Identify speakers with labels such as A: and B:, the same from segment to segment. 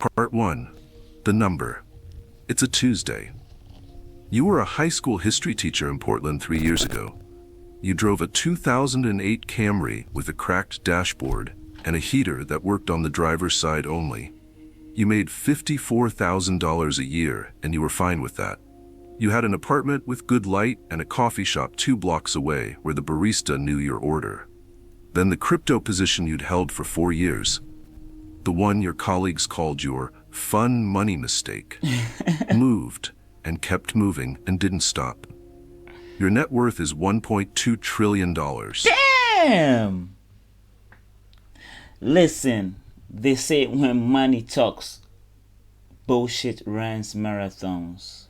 A: Part 1. The number. It's a Tuesday. You were a high school history teacher in Portland 3 years ago. You drove a 2008 Camry with a cracked dashboard and a heater that worked on the driver's side only. You made $54,000 a year and you were fine with that. You had an apartment with good light and a coffee shop 2 blocks away where the barista knew your order. Then the crypto position you'd held for 4 years, the one your colleagues called your fun money mistake, moved and kept moving and didn't stop. Your net worth is $1.2 trillion.
B: Damn! Listen, they say when money talks, bullshit runs marathons.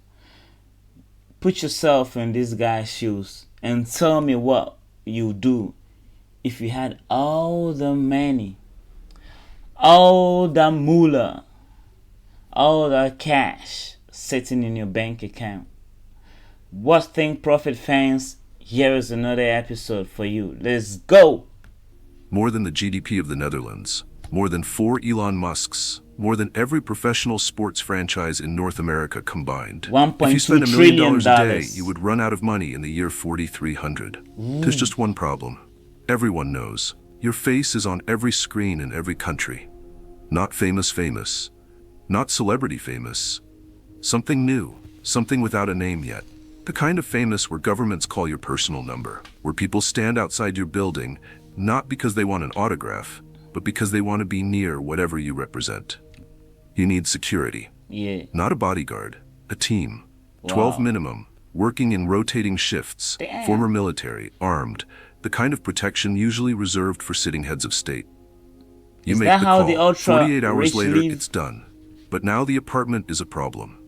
B: Put yourself in this guy's shoes and tell me what you do if you had all the money, all the moolah, all the cash sitting in your bank account. What's Think Profit fans? Here is another episode for you. Let's go!
A: More than the GDP of the Netherlands, more than 4 Elon Musks, more than every professional sports franchise in North America combined. If you
B: $1.2
A: spent $1
B: trillion.
A: million a day, you would run out of money in the year 4300. There's just one problem. Everyone knows. Your face is on every screen in every country. Not famous. Not celebrity famous. Something new. Something without a name yet. The kind of famous where governments call your personal number. Where people stand outside your building, not because they want an autograph, but because they want to be near whatever you represent. You need security.
B: Yeah.
A: Not a bodyguard. A team. 12
B: Wow.
A: minimum. Working in rotating shifts.
B: Damn.
A: Former military. Armed. The kind of protection usually reserved for sitting heads of state. You
B: Is
A: make
B: that
A: the
B: how
A: call.
B: the ultra
A: 48 hours
B: rich
A: later,
B: live?
A: it's done. But now the apartment is a problem.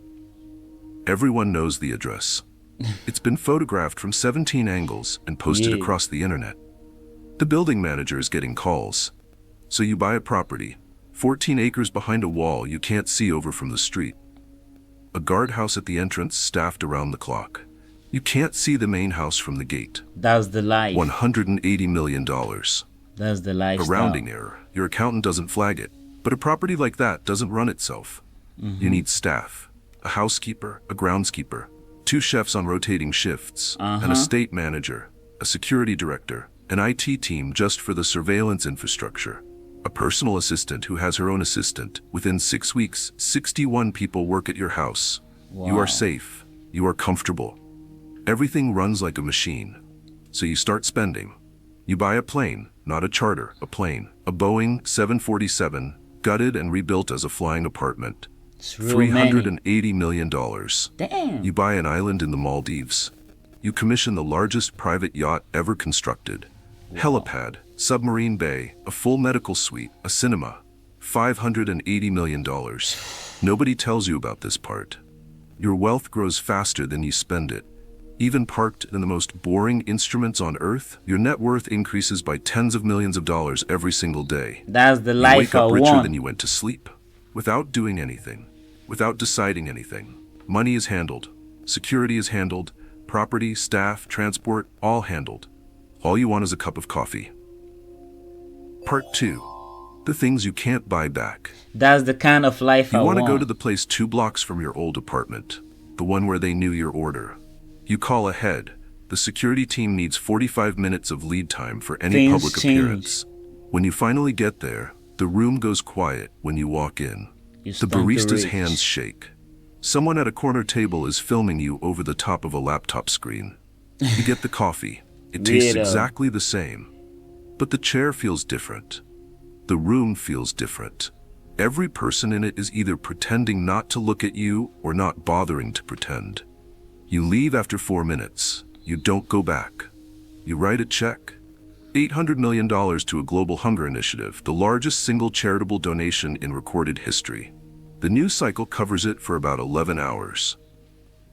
A: Everyone knows the address. It's been photographed from 17 angles and posted
B: Yeah.
A: across the internet. The building manager is getting calls. So you buy a property, 14 acres behind a wall you can't see over from the street. A guardhouse at the entrance staffed around the clock. You can't see the main house from the gate.
B: That's the life.
A: $180 million.
B: That's the
A: A
B: lifestyle.
A: rounding error. Your accountant doesn't flag it. But a property like that doesn't run itself. You need staff. A housekeeper, a groundskeeper, 2 chefs on rotating shifts, an estate manager, a security director, an IT team just for the surveillance infrastructure, a personal assistant who has her own assistant. Within 6 weeks, 61 people work at your house. You
B: Wow.
A: are safe. You are comfortable. Everything runs like a machine. So you start spending. You buy a plane, not a charter, a plane. A Boeing 747, gutted and rebuilt as a flying apartment.
B: It's real money.
A: $380 million.
B: Damn.
A: You buy an island in the Maldives. You commission the largest private yacht ever constructed. Helipad, submarine bay, a full medical suite, a cinema. $580 million. Nobody tells you about this part. Your wealth grows faster than you spend it. Even parked in the most boring instruments on earth, your net worth increases by tens of millions of dollars every single day.
B: That's the
A: You
B: life
A: wake
B: I
A: up richer
B: want.
A: than you went to sleep, without doing anything, without deciding anything. Money is handled, security is handled, property, staff, transport, all handled. All you want is a cup of coffee. Part 2. The things you can't buy back.
B: That's the kind of life I
A: You want
B: want.
A: to go to the place 2 blocks from your old apartment, the one where they knew your order. You call ahead. The security team needs 45 minutes of lead time for any
B: Things
A: public
B: change.
A: appearance. When you finally get there, the room goes quiet when you walk in.
B: You
A: The
B: stunt to
A: barista's
B: reach.
A: hands shake. Someone at a corner table is filming you over the top of a laptop screen. You get the coffee. It tastes
B: Weirdo.
A: exactly the same. But the chair feels different. The room feels different. Every person in it is either pretending not to look at you or not bothering to pretend. You leave after 4 minutes. You don't go back. You write a check. $800 million to a global hunger initiative, the largest single charitable donation in recorded history. The news cycle covers it for about 11 hours.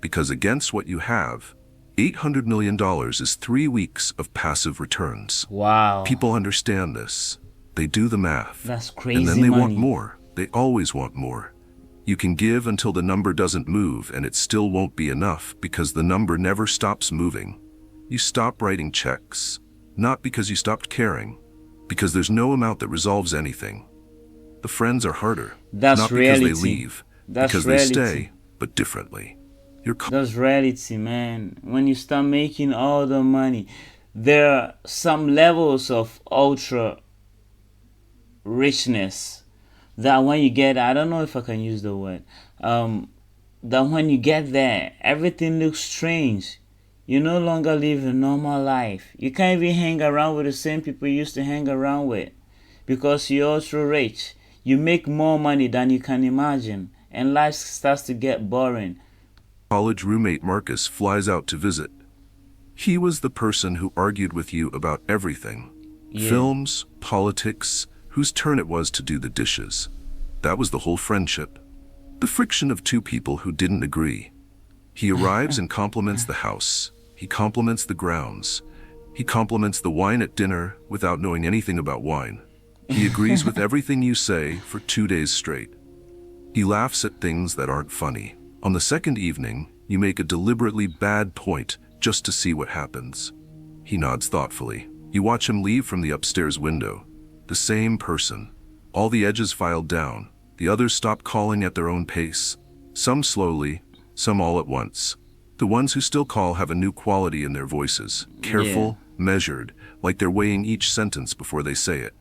A: Because against what you have, $800 million is 3 weeks of passive returns.
B: Wow.
A: People understand this. They do the math.
B: That's crazy
A: And then they
B: money.
A: want more. They always want more. You can give until the number doesn't move, and it still won't be enough because the number never stops moving. You stop writing checks, not because you stopped caring, because there's no amount that resolves anything. The friends are harder.
B: That's
A: Not because they
B: reality.
A: leave,
B: That's
A: because
B: reality.
A: they stay, but differently.
B: That's reality, man. When you start making all the money, there are some levels of ultra richness that when you get, I don't know if I can use the word, that when you get there, everything looks strange. You no longer live a normal life. You can't even hang around with the same people you used to hang around with because you're ultra rich. You make more money than you can imagine, and life starts to get boring.
A: College roommate Marcus flies out to visit. He was the person who argued with you about everything.
B: Yeah.
A: Films, politics, whose turn it was to do the dishes. That was the whole friendship. The friction of two people who didn't agree. He arrives and compliments the house. He compliments the grounds. He compliments the wine at dinner without knowing anything about wine. He agrees with everything you say for 2 days straight. He laughs at things that aren't funny. On the second evening, you make a deliberately bad point just to see what happens. He nods thoughtfully. You watch him leave from the upstairs window. The same person. All the edges filed down. The others stop calling at their own pace. Some slowly, some all at once. The ones who still call have a new quality in their voices. Careful, measured, like they're weighing each sentence before they say it.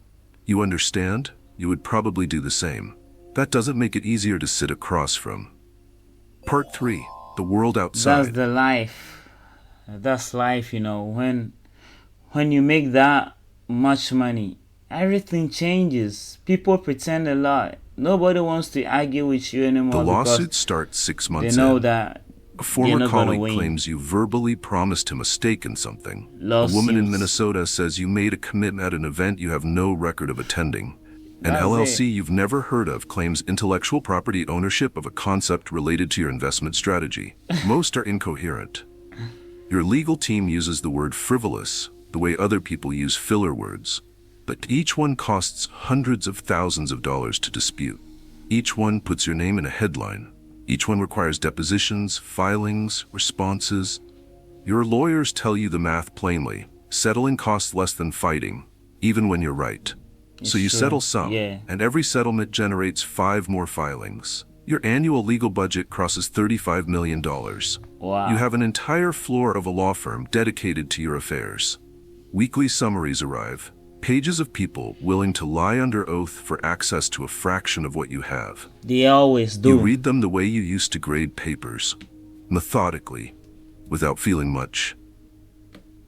A: You understand? You would probably do the same. That doesn't make it easier to sit across from. Part 3. The world outside.
B: That's the life. That's life, you know. When you make that much money, everything changes. People pretend a lot. Nobody wants to argue with you anymore.
A: The lawsuit starts 6 months
B: they know
A: in.
B: that
A: A former
B: not gonna
A: colleague
B: win.
A: claims you verbally promised him a stake in something.
B: Lawsuits.
A: A woman in Minnesota says you made a commitment at an event you have no record of attending. An
B: That's
A: LLC
B: it.
A: you've never heard of claims intellectual property ownership of a concept related to your investment strategy. Most are incoherent. Your legal team uses the word frivolous, the way other people use filler words. But each one costs hundreds of thousands of dollars to dispute. Each one puts your name in a headline. Each one requires depositions, filings, responses. Your lawyers tell you the math plainly. Settling costs less than fighting, even when you're right. So you
B: true.
A: settle some,
B: Yeah.
A: and every settlement generates 5 more filings. Your annual legal budget crosses $35 million.
B: Wow.
A: You have an entire floor of a law firm dedicated to your affairs. Weekly summaries arrive, pages of people willing to lie under oath for access to a fraction of what you have.
B: They always do.
A: You read them the way you used to grade papers, methodically, without feeling much.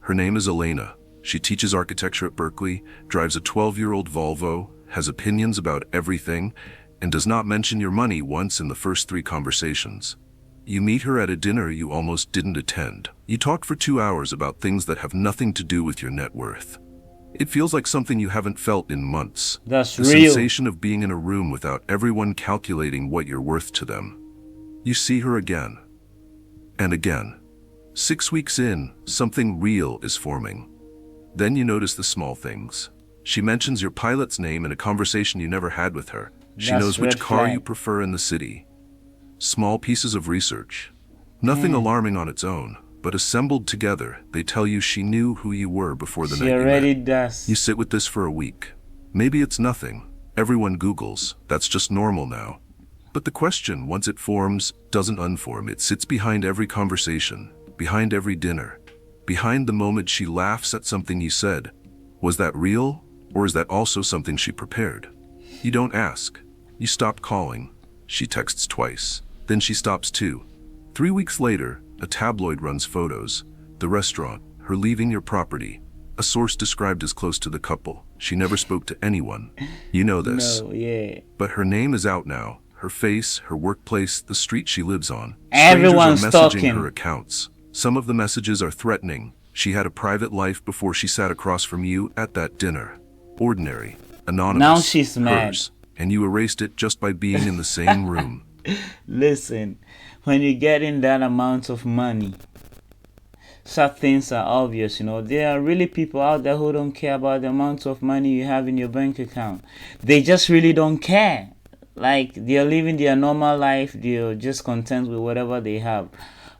A: Her name is Elena. She teaches architecture at Berkeley, drives a 12-year-old Volvo, has opinions about everything, and does not mention your money once in the first 3 conversations. You meet her at a dinner you almost didn't attend. You talked for 2 hours about things that have nothing to do with your net worth. It feels like something you haven't felt in months.
B: That's
A: The
B: real.
A: sensation of being in a room without everyone calculating what you're worth to them. You see her again. And again. 6 weeks in, something real is forming. Then you notice the small things. She mentions your pilot's name in a conversation you never had with her. She
B: That's
A: knows which
B: red
A: car
B: flag.
A: you prefer in the city. Small pieces of research. Nothing alarming on its own, but assembled together, they tell you she knew who you were before the
B: She
A: night you
B: already
A: met.
B: does.
A: You sit with this for a week. Maybe it's nothing. Everyone Googles. That's just normal now. But the question, once it forms, doesn't unform. It sits behind every conversation, behind every dinner, behind the moment she laughs at something you said. Was that real, or is that also something she prepared? You don't ask. You stop calling. She texts twice. Then she stops too. 3 weeks later, a tabloid runs photos. The restaurant, her leaving your property. A source described as close to the couple. She never spoke to anyone. You know this.
B: No, yeah.
A: But her name is out now. Her face, her workplace, the street she lives on.
B: Everyone's
A: Strangers are messaging
B: talking.
A: her accounts. Some of the messages are threatening. She had a private life before she sat across from you at that dinner. Ordinary, anonymous,
B: Now she's mad.
A: hers, and you erased it just by being in the same room.
B: Listen, when you get in that amount of money, such things are obvious, you know. There are really people out there who don't care about the amount of money you have in your bank account. They just really don't care. Like, they're living their normal life, they're just content with whatever they have.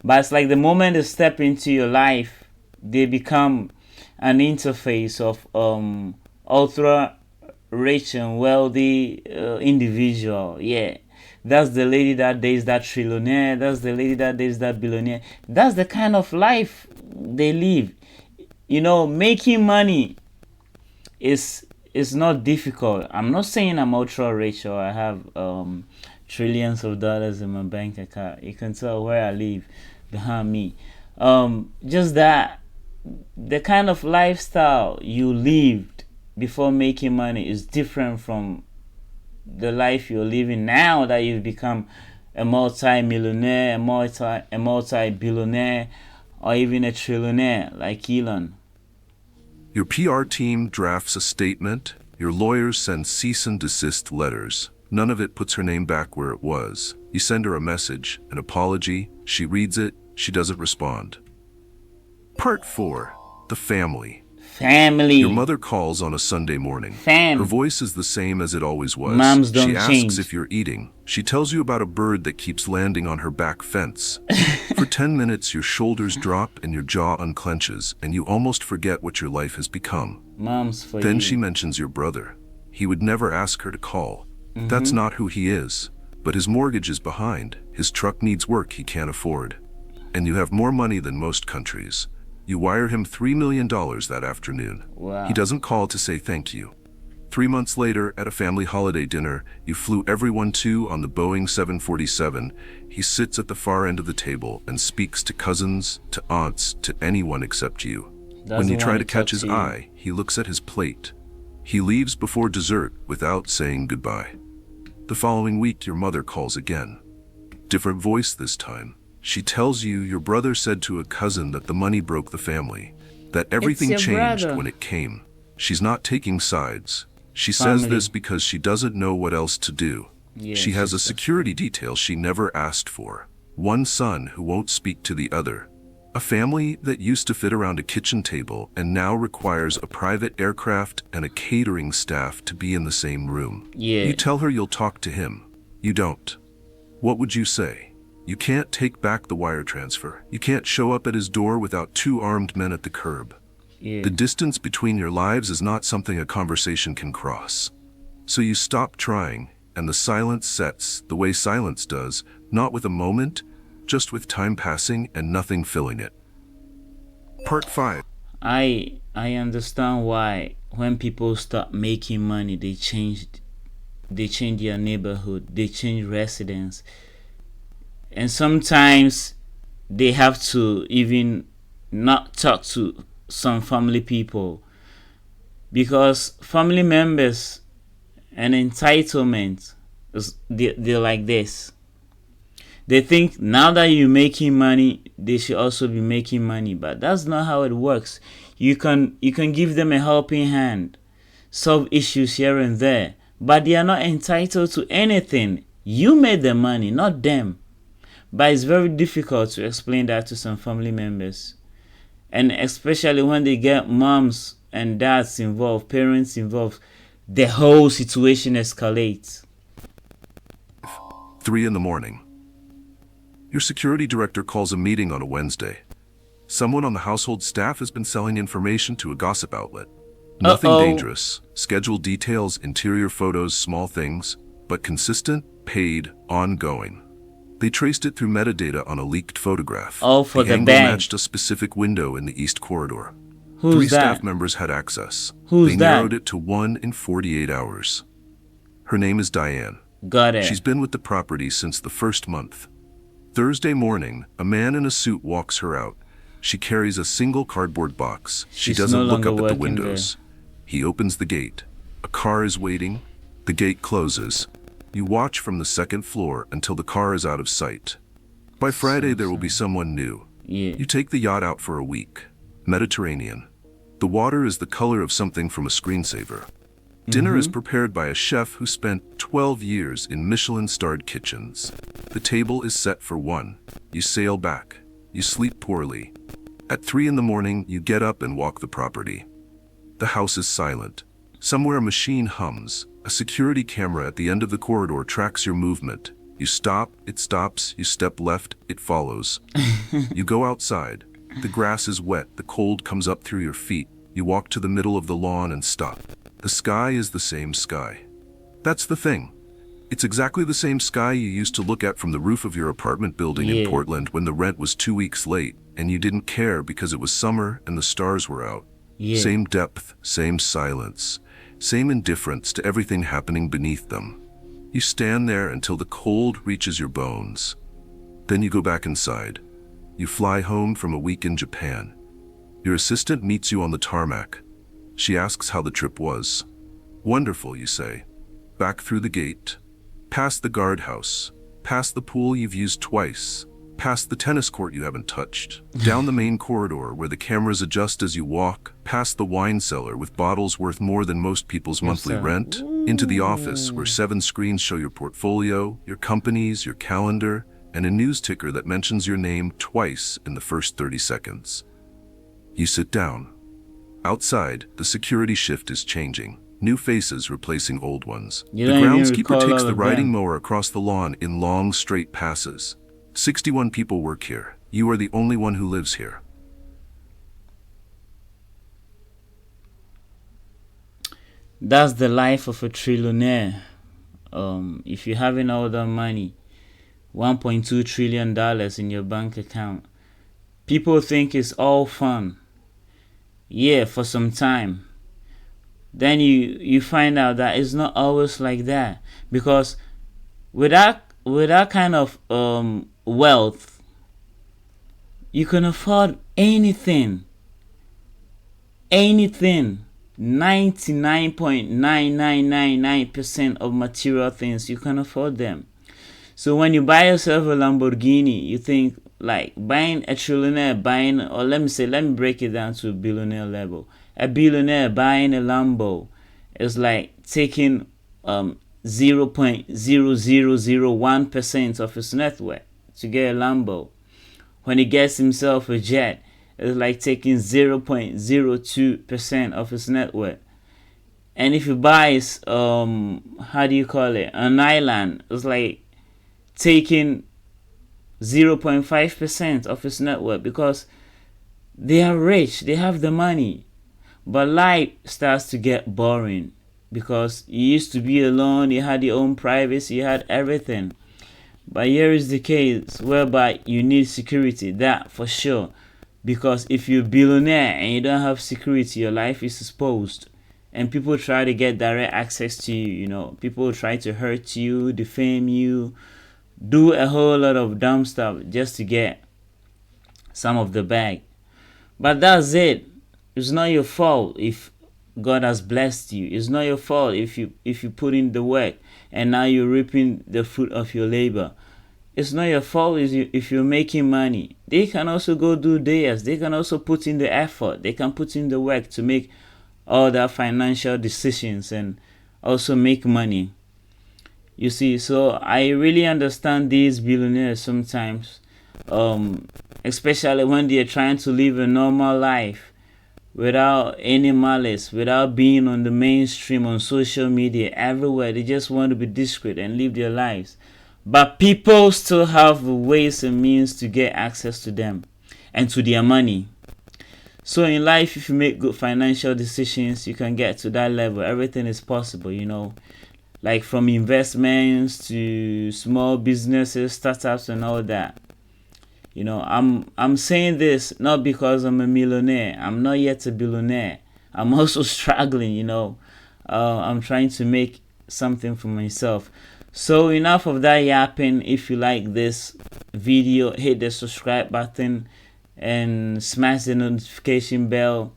B: But it's like the moment they step into your life, they become an interface of ultra rich and wealthy individual. Yeah. That's the lady that dates that trillionaire. That's the lady that dates that billionaire. That's the kind of life they live. Making money is not difficult. I'm not saying I'm ultra rich or I have trillions of dollars in my bank account. You can tell where I live behind me. Just that the kind of lifestyle you lived before making money is different from the life you're living now that you've become a multi-millionaire, a multi-billionaire, or even a trillionaire like Elon.
A: Your PR team drafts a statement. Your lawyers send cease and desist letters. None of it puts her name back where it was. You send her a message, an apology. She reads it. She doesn't respond. Part 4. The family.
B: Family.
A: Your mother calls on a Sunday morning. Her voice is the same as it always was.
B: Moms don't
A: She asks
B: change.
A: if you're eating. She tells you about a bird that keeps landing on her back fence. For 10 minutes, your shoulders drop and your jaw unclenches, and you almost forget what your life has become.
B: Moms for
A: Then
B: you.
A: she mentions your brother. He would never ask her to call. That's not who he is. But his mortgage is behind. His truck needs work he can't afford. And you have more money than most countries. You wire him $3 million that afternoon.
B: Wow.
A: He doesn't call to say thank you. 3 months later, at a family holiday dinner, you flew everyone to on the Boeing 747. He sits at the far end of the table and speaks to cousins, to aunts, to anyone except you. When you try to catch his eye, he looks at his plate. He leaves before dessert without saying goodbye. The following week, your mother calls again. Different voice this time. She tells you your brother said to a cousin that the money broke the family, that everything
B: your
A: changed
B: brother.
A: when it came. She's not taking sides. She says
B: Family.
A: this because she doesn't know what else to do.
B: Yeah,
A: She has a
B: sister.
A: security detail she never asked for. One son who won't speak to the other. A family that used to fit around a kitchen table and now requires a private aircraft and a catering staff to be in the same room.
B: Yeah.
A: You tell her you'll talk to him. You don't. What would you say? You can't take back the wire transfer. You can't show up at his door without 2 armed men at the curb.
B: Yeah.
A: The distance between your lives is not something a conversation can cross. So you stop trying, and the silence sets the way silence does, not with a moment, just with time passing and nothing filling it. Part 5.
B: I understand why when people start making money, they change their neighborhood, they change residence, and sometimes they have to even not talk to some family people because family members and entitlement they're like this. They think now that you're making money, they should also be making money, but that's not how it works. You can give them a helping hand, solve issues here and there, but they are not entitled to anything. You made the money, not them. But it's very difficult to explain that to some family members, and especially when they get moms and dads involved, parents involved, the whole situation escalates.
A: 3 in the morning. Your security director calls a meeting on a Wednesday. Someone on the household staff has been selling information to a gossip outlet. Nothing dangerous. Scheduled details, interior photos, small things, but consistent, paid, ongoing. They traced it through metadata on a leaked photograph.
B: Oh, for the
A: angle
B: bank.
A: matched a specific window in the east corridor.
B: Who's
A: 3
B: that?
A: staff members had access.
B: Who's
A: they
B: that?
A: narrowed it to 1 in 48 hours. Her name is Diane.
B: Got it.
A: She's been with the property since the first month. Thursday morning, a man in a suit walks her out. She carries a single cardboard box. She
B: She's
A: doesn't
B: no
A: look
B: longer
A: up at the
B: working
A: windows. He opens the gate. A car is waiting. The gate closes. You watch from the second floor until the car is out of sight. By Friday, there will be someone new.
B: Yeah.
A: You take the yacht out for a week. Mediterranean. The water is the color of something from a screensaver. Dinner is prepared by a chef who spent 12 years in Michelin-starred kitchens. The table is set for 1. You sail back. You sleep poorly. At 3 in the morning, you get up and walk the property. The house is silent. Somewhere a machine hums. A security camera at the end of the corridor tracks your movement. You stop, it stops. You step left, it follows. You go outside. The grass is wet. The cold comes up through your feet. You walk to the middle of the lawn and stop. The sky is the same sky. That's the thing. It's exactly the same sky you used to look at from the roof of your apartment building in Portland when the rent was 2 weeks late and you didn't care because it was summer and the stars were out. Same depth, same silence, same indifference to everything happening beneath them. You stand there until the cold reaches your bones. Then you go back inside. You fly home from a week in Japan. Your assistant meets you on the tarmac. She asks how the trip was. Wonderful, you say. Back through the gate, past the guardhouse, past the pool you've used twice, past the tennis court you haven't touched, down the main corridor where the cameras adjust as you walk, past the wine cellar with bottles worth more than most people's monthly rent, into the office where 7 screens show your portfolio, your companies, your calendar, and a news ticker that mentions your name twice in the first 30 seconds. You sit down. Outside, the security shift is changing. New faces replacing old ones. The groundskeeper takes the riding mower across the lawn in long, straight passes. 61 people work here. You are the only one who lives here.
B: That's the life of a trillionaire. If you're having all that money, $1.2 trillion in your bank account, people think it's all fun. Yeah, for some time. Then you find out that it's not always like that, because with that kind of wealth, you can afford anything. 99.9999% of material things, you can afford them. So when you buy yourself a Lamborghini, you think like buying a trillionaire, or let me break it down to a billionaire level. A billionaire buying a Lambo is like taking 0.0001% of his net worth to get a Lambo. When he gets himself a jet, it's like taking 0.02% of his net worth. And if he buys an island, it's like taking 0.5% of his net worth, because they are rich, they have the money. But life starts to get boring, because you used to be alone, you had your own privacy, you had everything. But here is the case whereby you need security, that for sure. Because if you're a billionaire and you don't have security, your life is exposed. And people try to get direct access to you, People try to hurt you, defame you, do a whole lot of dumb stuff just to get some of the bag. But that's it. It's not your fault if God has blessed you. It's not your fault if you put in the work and now you're reaping the fruit of your labor. It's not your fault if you're making money. They can also go do theirs. They can also put in the effort. They can put in the work to make all their financial decisions and also make money. You see, so I really understand these billionaires sometimes, especially when they're trying to live a normal life without any malice, without being on the mainstream, on social media, everywhere. They just want to be discreet and live their lives. But people still have ways and means to get access to them and to their money. So in life, if you make good financial decisions, you can get to that level. Everything is possible, like from investments to small businesses, startups, and all that. I'm saying this not because I'm a millionaire. I'm not yet a billionaire. I'm also struggling, I'm trying to make something for myself. So enough of that yapping. If you like this video, hit the subscribe button and smash the notification bell.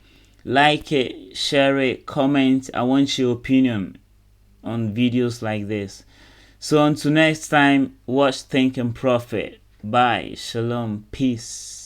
B: Like it, share it, comment. I want your opinion on videos like this. So until next time, watch, think, and profit. Bye. Shalom. Peace.